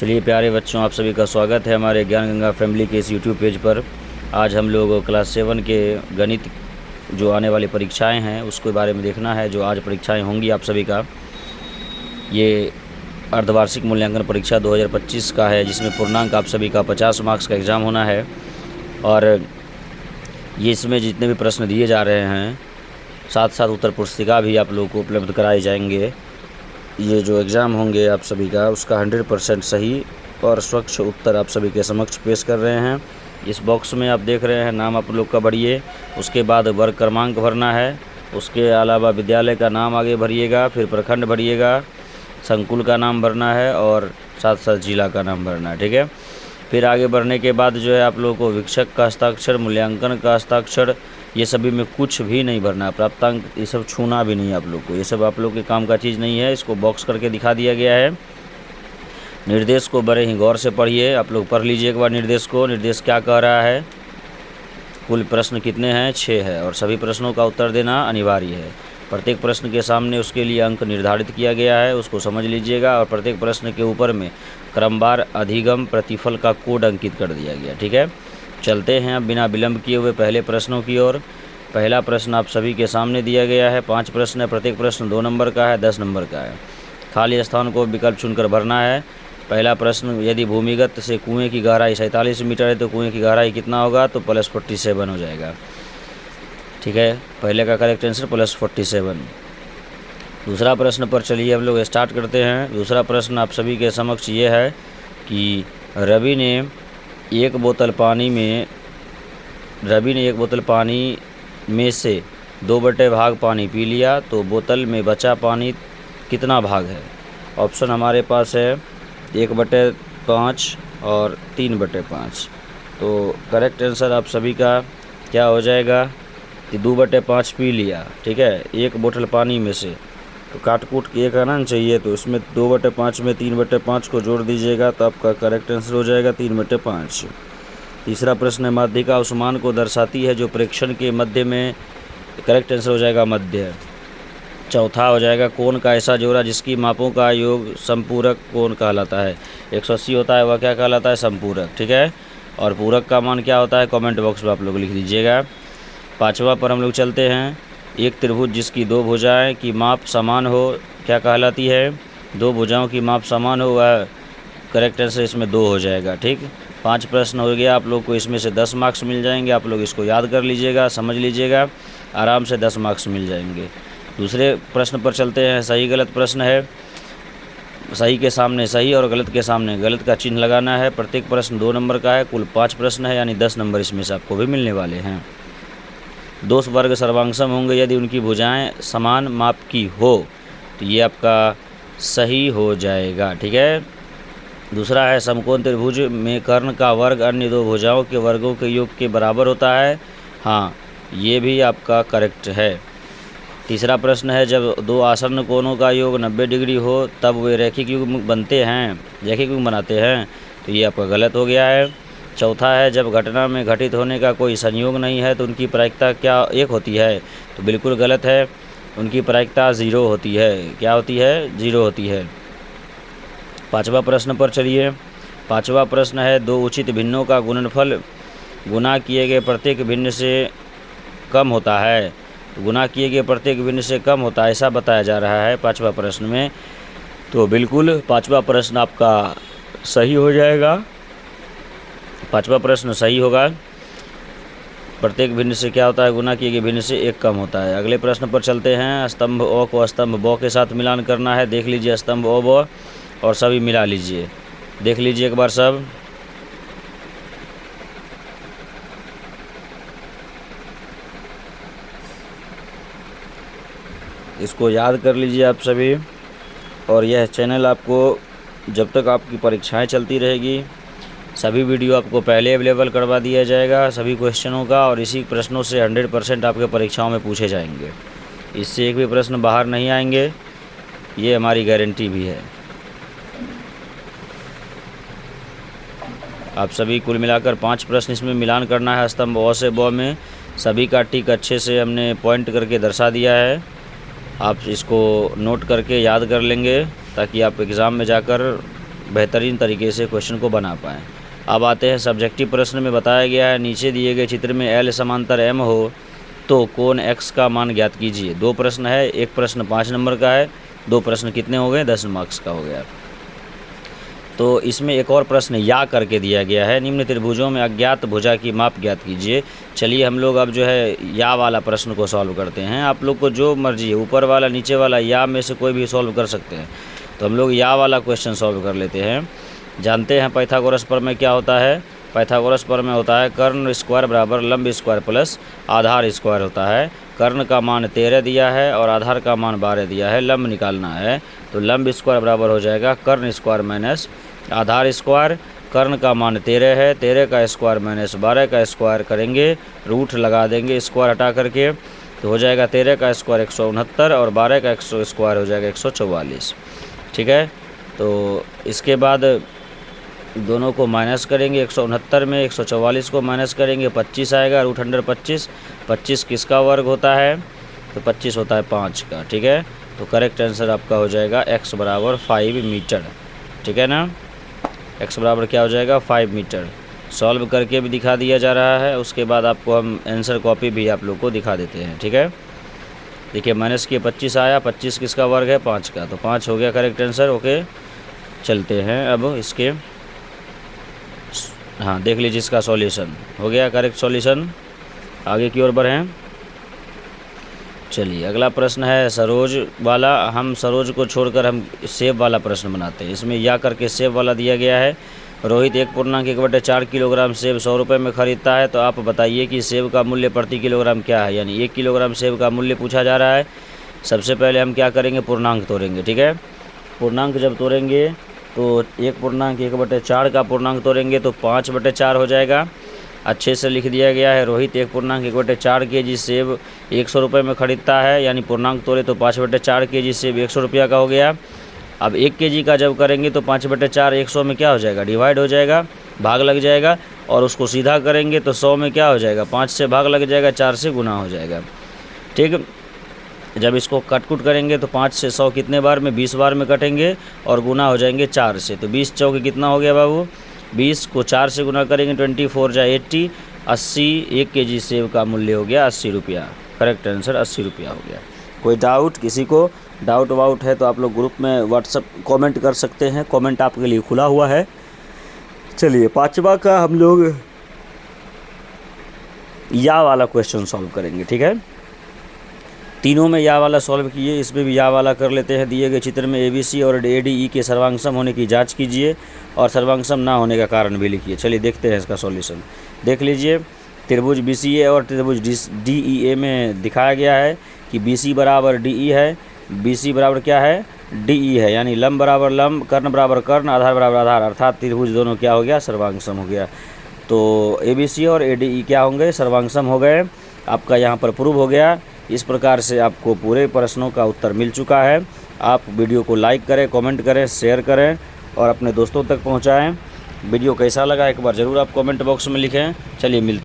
चलिए प्यारे बच्चों, आप सभी का स्वागत है हमारे ज्ञान गंगा फैमिली के इस यूट्यूब पेज पर। आज हम लोग क्लास 7 के गणित जो आने वाली परीक्षाएं हैं उसके बारे में देखना है। जो आज परीक्षाएं होंगी आप सभी का, ये अर्धवार्षिक मूल्यांकन परीक्षा 2025 का है, जिसमें पूर्णांक आप सभी का 50 मार्क्स का एग्ज़ाम होना है। और ये इसमें जितने भी प्रश्न दिए जा रहे हैं, साथ साथ उत्तर पुस्तिका भी आप लोगों को उपलब्ध कराए जाएंगे। ये जो एग्ज़ाम होंगे आप सभी का, उसका 100% सही और स्वच्छ उत्तर आप सभी के समक्ष पेश कर रहे हैं। इस बॉक्स में आप देख रहे हैं, नाम आप लोग का भरिए, उसके बाद वर्ग क्रमांक भरना है, उसके अलावा विद्यालय का नाम आगे भरिएगा, फिर प्रखंड भरिएगा, संकुल का नाम भरना है और साथ साथ जिला का नाम भरना है। ठीक है। फिर आगे बढ़ने के बाद जो है आप लोगों को वीक्षक का हस्ताक्षर, मूल्यांकन का हस्ताक्षर, ये सभी में कुछ भी नहीं भरना है। प्राप्तांक ये सब छूना भी नहीं है आप लोग को। ये सब आप लोग के काम का चीज़ नहीं है। इसको बॉक्स करके दिखा दिया गया है। निर्देश को बड़े ही गौर से पढ़िए। आप लोग पढ़ लीजिए एक बार निर्देश को। निर्देश क्या कह रहा है, कुल प्रश्न कितने हैं, 6 है, और सभी प्रश्नों का उत्तर देना अनिवार्य है। प्रत्येक प्रश्न के सामने उसके लिए अंक निर्धारित किया गया है, उसको समझ लीजिएगा। और प्रत्येक प्रश्न के ऊपर में क्रमवार अधिगम प्रतिफल का कोड अंकित कर दिया गया। ठीक है। चलते हैं अब बिना विलंब किए हुए पहले प्रश्नों की ओर। पहला प्रश्न आप सभी के सामने दिया गया है। 5 प्रश्न है, प्रत्येक प्रश्न 2 नंबर का है, 10 नंबर का है। खाली स्थान को विकल्प चुनकर भरना है। पहला प्रश्न, यदि भूमिगत से कुएं की गहराई 47 मीटर है तो कुएं की गहराई कितना होगा, तो +47 हो जाएगा। ठीक है। पहले का करेक्ट आंसर +47। दूसरा प्रश्न पर चलिए हम लोग स्टार्ट करते हैं। दूसरा प्रश्न आप सभी के समक्ष ये है कि रवि ने एक बोतल पानी में से 2/2 भाग पानी पी लिया, तो बोतल में बचा पानी कितना भाग है। ऑप्शन हमारे पास है 1/5 और 3/5। तो करेक्ट आंसर आप सभी का क्या हो जाएगा कि 2/5 पी लिया। ठीक है, एक बोतल पानी में से, तो काट कूट के एक आना चाहिए, तो इसमें 2/5 में 3/5 को जोड़ दीजिएगा, तो आपका करेक्ट आंसर हो जाएगा 3/5। तीसरा प्रश्न है, माध्यिका उस मान को दर्शाती है जो प्रेक्षण के मध्य में, करेक्ट आंसर हो जाएगा मध्य। चौथा हो जाएगा, कोण का ऐसा जोड़ा जिसकी मापों का योग संपूरक कोण कहलाता है। 180 होता है, वह क्या कहलाता है, संपूरक। ठीक है। और पूरक का मान क्या होता है, कमेंट बॉक्स में आप लोग लिख दीजिएगा। पाँचवा पर हम लोग चलते हैं। एक त्रिभुज जिसकी 2 भुजाएं की माप समान हो क्या कहलाती है, 2 भुजाओं की माप समान हो, वह करेक्ट आंसर इसमें 2 हो जाएगा। ठीक। 5 प्रश्न हो गया, आप लोग को इसमें से 10 मार्क्स मिल जाएंगे। आप लोग इसको याद कर लीजिएगा, समझ लीजिएगा, आराम से 10 मार्क्स मिल जाएंगे। दूसरे प्रश्न पर चलते हैं। सही गलत प्रश्न है। सही के सामने सही और गलत के सामने गलत का चिन्ह लगाना है। प्रत्येक प्रश्न 2 नंबर का है। कुल 5 प्रश्न है, यानी 10 नंबर इसमें से आपको भी मिलने वाले हैं। 2 वर्ग सर्वांगसम होंगे यदि उनकी भुजाएं समान माप की हो, तो ये आपका सही हो जाएगा। ठीक है। दूसरा है, समकोण त्रिभुज में कर्ण का वर्ग अन्य 2 भुजाओं के वर्गों के योग के बराबर होता है। हाँ, ये भी आपका करेक्ट है। तीसरा प्रश्न है, जब 2 आसन्न कोणों का योग 90 डिग्री हो तब वे रैखिक युग्म बनाते हैं, तो ये आपका गलत हो गया है। चौथा है, जब घटना में घटित होने का कोई संयोग नहीं है तो उनकी प्रायिकता क्या 1 होती है, तो बिल्कुल गलत है। उनकी प्रायिकता 0 होती है। क्या होती है, 0 होती है। 5वां प्रश्न पर चलिए। 5वां प्रश्न है, 2 उचित भिन्नों का गुणनफल गुणा किए गए प्रत्येक भिन्न से कम होता है। तो गुणा किए गए प्रत्येक भिन्न से कम होता है, ऐसा बताया जा रहा है 5वां प्रश्न में। तो बिल्कुल 5वां प्रश्न आपका सही हो जाएगा। 5वां प्रश्न सही होगा। प्रत्येक भिन्न से क्या होता है, गुणा किए गए भिन्न से 1 कम होता है। अगले प्रश्न पर चलते हैं। स्तंभ ओ को स्तंभ ब के साथ मिलान करना है। देख लीजिए स्तंभ ओ ब और सभी मिला लीजिए। देख लीजिए एक बार सब। इसको याद कर लीजिए आप सभी। और यह चैनल आपको जब तक आपकी परीक्षाएं चलती रहेगी, सभी वीडियो आपको पहले अवेलेबल करवा दिया जाएगा सभी क्वेश्चनों का, और इसी प्रश्नों से 100% आपके परीक्षाओं में पूछे जाएंगे। इससे एक भी प्रश्न बाहर नहीं आएंगे, ये हमारी गारंटी भी है। आप सभी कुल मिलाकर 5 प्रश्न इसमें मिलान करना है। स्तंभ ओ से ब में सभी का टिक अच्छे से हमने पॉइंट करके दर्शा दिया है। आप इसको नोट करके याद कर लेंगे, ताकि आप एग्ज़ाम में जाकर बेहतरीन तरीके से क्वेश्चन को बना पाएँ। अब आते हैं सब्जेक्टिव प्रश्न में। बताया गया है नीचे दिए गए चित्र में L समांतर M हो तो कोण X का मान ज्ञात कीजिए। 2 प्रश्न है, एक प्रश्न 5 नंबर का है, 2 प्रश्न कितने हो गए, 10 मार्क्स का हो गया। तो इसमें एक और प्रश्न या करके दिया गया है, निम्न त्रिभुजों में अज्ञात भुजा की माप ज्ञात कीजिए। चलिए हम लोग अब जो है या वाला प्रश्न को सॉल्व करते हैं। आप लोग को जो मर्जी है, ऊपर वाला नीचे वाला या में से कोई भी सॉल्व कर सकते हैं। तो हम लोग या वाला क्वेश्चन सॉल्व कर लेते हैं। जानते हैं पाइथागोरस प्रमेय क्या होता है। पाइथागोरस प्रमेय होता है कर्ण स्क्वायर बराबर लंब स्क्वायर प्लस आधार स्क्वायर होता है। कर्ण का मान 13 दिया है और आधार का मान 12 दिया है, लंब निकालना है। तो लंब स्क्वायर बराबर हो जाएगा कर्ण स्क्वायर माइनस आधार स्क्वायर। कर्ण का मान 13 है, 13 का स्क्वायर माइनस 12 का स्क्वायर करेंगे, रूट लगा देंगे स्क्वायर हटा करके, तो हो जाएगा 13 का स्क्वायर 169 और 12 का स्क्वायर हो जाएगा 144। ठीक है, तो इसके बाद दोनों को माइनस करेंगे। 169 में 144 को माइनस करेंगे, 25 आएगा, रूट अंडर 25। 25 किसका वर्ग होता है, तो 25 होता है 5 का। ठीक है, तो करेक्ट आंसर आपका हो जाएगा x बराबर 5 मीटर। ठीक है ना, x बराबर क्या हो जाएगा, 5 मीटर। सॉल्व करके भी दिखा दिया जा रहा है, उसके बाद आपको हम आंसर कॉपी भी आप लोग को दिखा देते हैं। ठीक है, देखिए माइनस किए 25 आया, 25 किसका वर्ग है, 5 का, तो 5 हो गया करेक्ट आंसर। ओके, चलते हैं अब इसके, हाँ देख लीजिए इसका सॉल्यूशन हो गया करेक्ट सॉल्यूशन। आगे की ओर बढ़ें। चलिए अगला प्रश्न है सरोज वाला। हम सरोज को छोड़कर हम सेब वाला प्रश्न बनाते हैं। इसमें या करके सेब वाला दिया गया है। रोहित 1.1/4 किलोग्राम सेब 100 रुपये में ख़रीदता है, तो आप बताइए कि सेब का मूल्य प्रति किलोग्राम क्या है। यानी 1 किलोग्राम सेब का मूल्य पूछा जा रहा है। सबसे पहले हम क्या करेंगे, पूर्णांक तोड़ेंगे। ठीक है, पूर्णांक जब तोड़ेंगे तो 1.1/4 का पूर्णांक तोड़ेंगे तो 5/4 हो जाएगा। अच्छे से लिख दिया गया है, रोहित 1.1/4 kg सेब 100 रुपये में ख़रीदता है, यानी पूर्णांक तोड़े तो 5/4 kg सेब 100 रुपया का हो गया। अब 1 kg का जब करेंगे तो 5/4 100 में क्या हो जाएगा, डिवाइड हो जाएगा, भाग लग जाएगा, और उसको सीधा करेंगे तो 100 में क्या हो जाएगा, 5 से भाग लग जाएगा, 4 से गुना हो जाएगा। ठीक, जब इसको कट करेंगे तो 5 से 100 कितने बार में, 20 बार में कटेंगे और गुना हो जाएंगे 4 से। तो 20 चौके कितना हो गया बाबू, 20 को 4 से गुना करेंगे 24 जा 80, 80 1 kg सेब का मूल्य हो गया 80 रुपया। करेक्ट आंसर 80 रुपया हो गया। कोई डाउट, किसी को डाउट वाउट है तो आप लोग ग्रुप में व्हाट्सअप कमेंट कर सकते हैं, कमेंट आपके लिए खुला हुआ है। चलिए 5वां का हम लोग या वाला क्वेश्चन सॉल्व करेंगे। ठीक है, तीनों में या वाला सॉल्व किए, इसमें भी या वाला कर लेते हैं। दिए गए चित्र में ABC और ADE के सर्वांगसम होने की जांच कीजिए और सर्वांगसम ना होने का कारण भी लिखिए। चलिए देखते हैं इसका सॉल्यूशन। देख लीजिए, त्रिभुज BCA और त्रिभुज DEA में दिखाया गया है कि BC बराबर DE है, BC बराबर क्या है, DE है, यानी लंब बराबर लंब, कर्ण बराबर कर्ण, आधार बराबर आधार, अर्थात त्रिभुज दोनों क्या हो गया, सर्वांगसम हो गया। तो ABC और ADE क्या होंगे, सर्वांगसम हो गए। आपका यहाँ पर प्रूव हो गया। इस प्रकार से आपको पूरे प्रश्नों का उत्तर मिल चुका है। आप वीडियो को लाइक करें, कमेंट करें, शेयर करें और अपने दोस्तों तक पहुंचाएं। वीडियो कैसा लगा एक बार ज़रूर आप कमेंट बॉक्स में लिखें। चलिए मिलते